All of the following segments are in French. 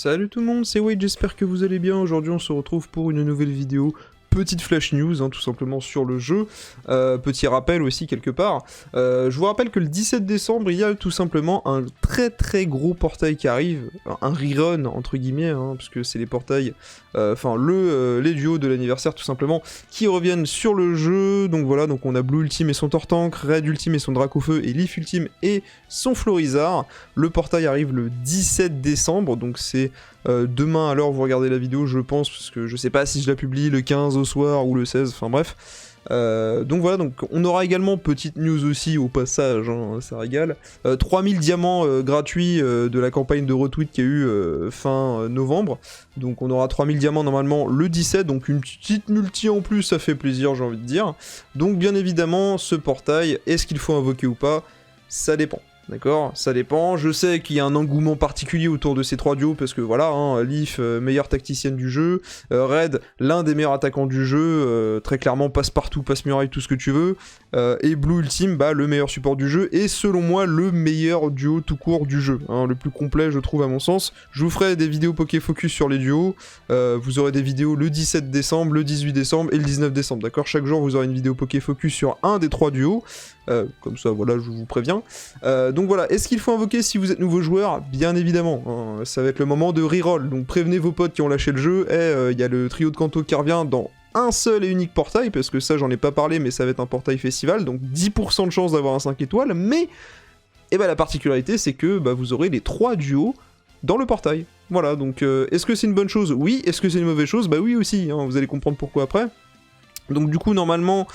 Salut tout le monde, c'est Wade, j'espère que vous allez bien. Aujourd'hui on se retrouve pour une nouvelle vidéo. Petite flash news, tout simplement sur le jeu. Petit rappel aussi quelque part. Je vous rappelle que le 17 décembre, il y a tout simplement un très gros portail qui arrive. Un rerun, entre guillemets, parce que c'est les portails... les duos de l'anniversaire tout simplement, qui reviennent sur le jeu. Donc voilà, donc on a Blue Ultime et son Tortank, Red Ultime et son Dracofeu, et Leaf Ultime et son Florizard. Le portail arrive le 17 décembre, donc c'est... demain alors vous regardez la vidéo je pense, parce que je sais pas si je la publie le 15 au soir ou le 16, enfin bref. Donc voilà, donc on aura également, petite news aussi au passage, ça régale, 3000 diamants gratuits de la campagne de retweet qu'il y a eu fin novembre. Donc on aura 3000 diamants normalement le 17, donc une petite multi en plus, ça fait plaisir j'ai envie de dire. Donc bien évidemment ce portail, est-ce qu'il faut invoquer ou pas? Ça dépend. D'accord, ça dépend. Je sais qu'il y a un engouement particulier autour de ces trois duos parce que voilà, Leaf, meilleure tacticienne du jeu, Red, l'un des meilleurs attaquants du jeu, très clairement passe-partout, passe-muraille, tout ce que tu veux, et Blue Ultime, le meilleur support du jeu, et selon moi le meilleur duo tout court du jeu, le plus complet je trouve à mon sens. Je vous ferai des vidéos Pokéfocus sur les duos, vous aurez des vidéos le 17 décembre, le 18 décembre et le 19 décembre, d'accord? Chaque jour vous aurez une vidéo Pokéfocus sur un des trois duos, comme ça voilà, je vous préviens. Donc voilà, est-ce qu'il faut invoquer si vous êtes nouveau joueur? Bien évidemment, ça va être le moment de reroll, donc prévenez vos potes qui ont lâché le jeu, et il y a le trio de Kanto qui revient dans un seul et unique portail, parce que ça j'en ai pas parlé, mais ça va être un portail festival, donc 10% de chance d'avoir un 5 étoiles, mais la particularité c'est que vous aurez les 3 duos dans le portail. Voilà, donc est-ce que c'est une bonne chose? Oui. Est-ce que c'est une mauvaise chose? Bah oui aussi, vous allez comprendre pourquoi après. Donc du coup normalement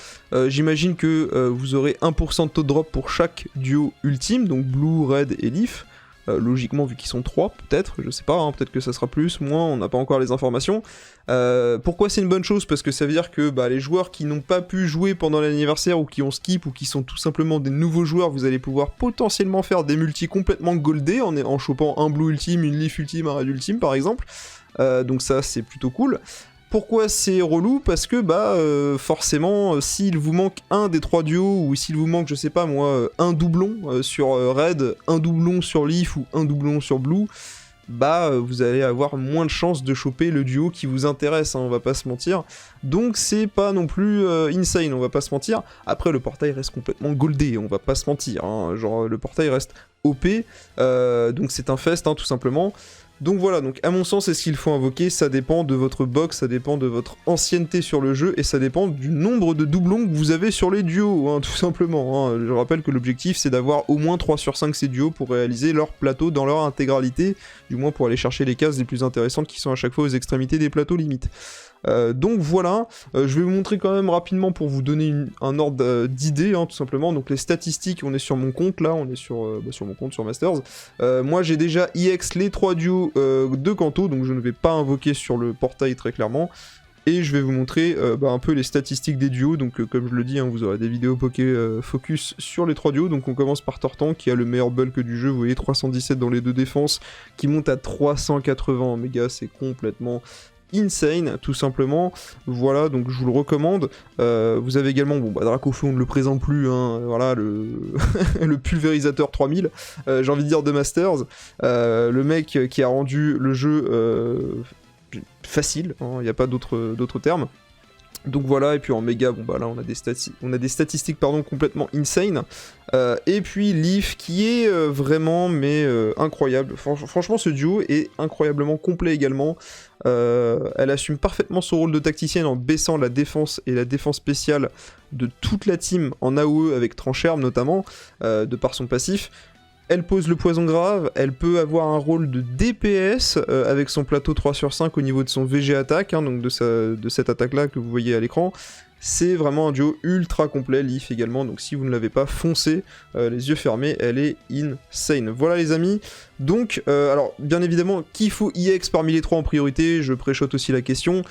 j'imagine que vous aurez 1% de taux de drop pour chaque duo ultime, donc Blue, Red et Leaf, logiquement vu qu'ils sont 3 peut-être, je sais pas, peut-être que ça sera plus, moins, on n'a pas encore les informations. Pourquoi c'est une bonne chose? Parce que ça veut dire que les joueurs qui n'ont pas pu jouer pendant l'anniversaire ou qui ont skip ou qui sont tout simplement des nouveaux joueurs, vous allez pouvoir potentiellement faire des multis complètement goldés en chopant un Blue Ultime, une Leaf Ultime, un Red Ultime par exemple, donc ça c'est plutôt cool. Pourquoi c'est relou? Parce que forcément s'il vous manque un des 3 duos, ou s'il vous manque je sais pas moi un doublon sur Red, un doublon sur Leaf ou un doublon sur Blue, vous allez avoir moins de chances de choper le duo qui vous intéresse, on va pas se mentir. Donc c'est pas non plus insane, on va pas se mentir. Après le portail reste complètement goldé, on va pas se mentir, genre le portail reste OP, donc c'est un fest tout simplement. Donc voilà, donc à mon sens, est-ce qu'il faut invoquer? Ça dépend de votre box, ça dépend de votre ancienneté sur le jeu, et ça dépend du nombre de doublons que vous avez sur les duos, tout simplement. Je rappelle que l'objectif c'est d'avoir au moins 3 sur 5 ces duos pour réaliser leur plateau dans leur intégralité, du moins pour aller chercher les cases les plus intéressantes qui sont à chaque fois aux extrémités des plateaux limites. Donc voilà, je vais vous montrer quand même rapidement pour vous donner un ordre d'idée, tout simplement. Donc les statistiques, on est sur mon compte là, on est sur mon compte sur Masters. Moi j'ai déjà EX les 3 duos de Kanto, donc je ne vais pas invoquer sur le portail très clairement. Et je vais vous montrer un peu les statistiques des duos, donc comme je le dis, vous aurez des vidéos Focus sur les 3 duos. Donc on commence par Tortank qui a le meilleur bulk du jeu, vous voyez 317 dans les 2 défenses, qui monte à 380 en méga, c'est complètement... insane, tout simplement. Voilà, donc je vous le recommande. Vous avez également, Dracofeu on ne le présente plus, voilà, le pulvérisateur 3000, j'ai envie de dire de Masters, le mec qui a rendu le jeu facile, il n'y a pas d'autres termes. Donc voilà, et puis en méga, là on a des statistiques complètement insane. Et puis Leaf qui est vraiment incroyable. Franchement ce duo est incroyablement complet également. Elle assume parfaitement son rôle de tacticienne en baissant la défense et la défense spéciale de toute la team en AOE avec Trancherbe notamment, de par son passif. Elle pose le poison grave, elle peut avoir un rôle de DPS avec son plateau 3 sur 5 au niveau de son VG attaque, donc de cette attaque là que vous voyez à l'écran. C'est vraiment un duo ultra complet, Leaf également, donc si vous ne l'avez pas, foncez, les yeux fermés, elle est insane. Voilà les amis, donc alors bien évidemment, qu'il faut EX parmi les 3 en priorité, je préchote aussi la question.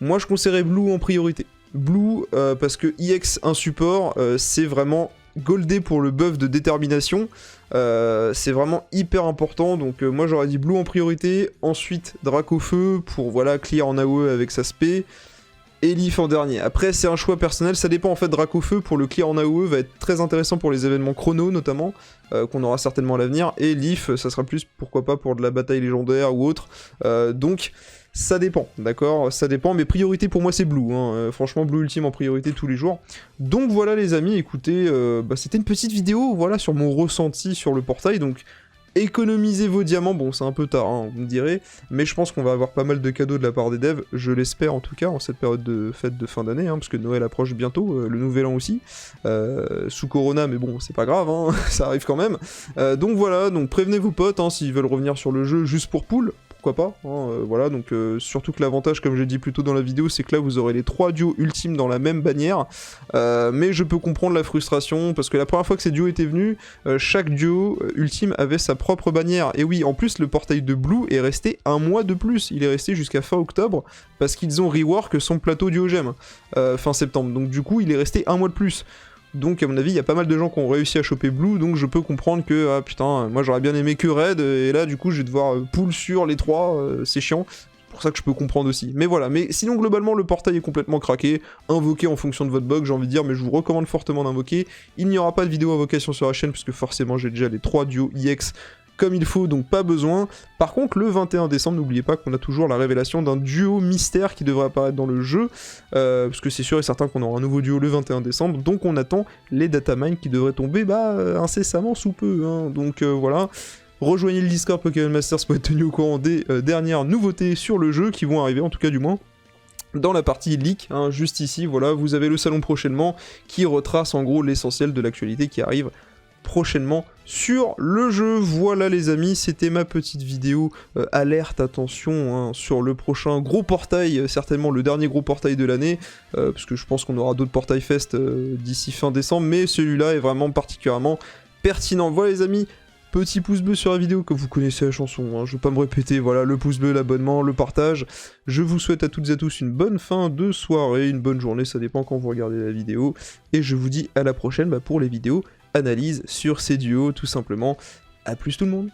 Moi je conseillerais Blue en priorité. Blue, parce que EX un support, c'est vraiment goldé pour le buff de détermination, c'est vraiment hyper important, donc moi j'aurais dit Blue en priorité, ensuite Dracofeu pour clear en AOE avec sa spé, et Leaf en dernier. Après, c'est un choix personnel, ça dépend en fait. Dracofeu pour le clear en AOE va être très intéressant pour les événements chrono notamment, qu'on aura certainement à l'avenir, et Leaf, ça sera plus, pourquoi pas, pour de la bataille légendaire ou autre. Donc, ça dépend, d'accord? Ça dépend, mais priorité pour moi c'est Blue, hein. Franchement, Blue Ultime en priorité tous les jours. Donc voilà les amis, écoutez, c'était une petite vidéo, voilà, sur mon ressenti sur le portail, donc... Économisez vos diamants, bon c'est un peu tard, hein, vous me direz, mais je pense qu'on va avoir pas mal de cadeaux de la part des devs, je l'espère en tout cas, en cette période de fête de fin d'année, hein, parce que Noël approche bientôt, le nouvel an aussi, sous Corona, mais bon, c'est pas grave, hein, ça arrive quand même. Donc voilà, donc prévenez vos potes, hein, s'ils veulent revenir sur le jeu juste pour pool, pourquoi pas, hein, voilà, donc surtout que l'avantage, comme j'ai dit plus tôt dans la vidéo, c'est que là vous aurez les 3 duos ultimes dans la même bannière, mais je peux comprendre la frustration, parce que la première fois que ces duos étaient venus, chaque duo ultime avait sa propre bannière, et oui, en plus le portail de Blue est resté un mois de plus, il est resté jusqu'à fin octobre, parce qu'ils ont rework son plateau duogème, fin septembre, donc du coup il est resté un mois de plus. Donc à mon avis, il y a pas mal de gens qui ont réussi à choper Blue, donc je peux comprendre que, ah putain, moi j'aurais bien aimé que Red, et là du coup je vais devoir pull sur les 3, c'est chiant, c'est pour ça que je peux comprendre aussi. Mais voilà, mais sinon globalement le portail est complètement craqué, invoqué en fonction de votre bug, j'ai envie de dire, mais je vous recommande fortement d'invoquer. Il n'y aura pas de vidéo invocation sur la chaîne, puisque forcément j'ai déjà les 3 duos EX comme il faut, donc pas besoin. Par contre, le 21 décembre, n'oubliez pas qu'on a toujours la révélation d'un duo mystère qui devrait apparaître dans le jeu, parce que c'est sûr et certain qu'on aura un nouveau duo le 21 décembre, donc on attend les datamines qui devraient tomber incessamment sous peu, hein. Donc voilà. Rejoignez le Discord Pokémon Masters pour être tenu au courant des dernières nouveautés sur le jeu, qui vont arriver, en tout cas du moins dans la partie leak, hein, juste ici, voilà, vous avez le salon prochainement, qui retrace en gros l'essentiel de l'actualité qui arrive prochainement sur le jeu. Voilà les amis, c'était ma petite vidéo alerte, attention, hein, sur le prochain gros portail, certainement le dernier gros portail de l'année, parce que je pense qu'on aura d'autres portails fest d'ici fin décembre, mais celui-là est vraiment particulièrement pertinent. Voilà les amis, petit pouce bleu sur la vidéo, que vous connaissez la chanson, hein, je vais pas me répéter, voilà, le pouce bleu, l'abonnement, le partage. Je vous souhaite à toutes et à tous une bonne fin de soirée, une bonne journée, ça dépend quand vous regardez la vidéo, et je vous dis à la prochaine pour les vidéos analyse sur ces duos, tout simplement. À plus tout le monde.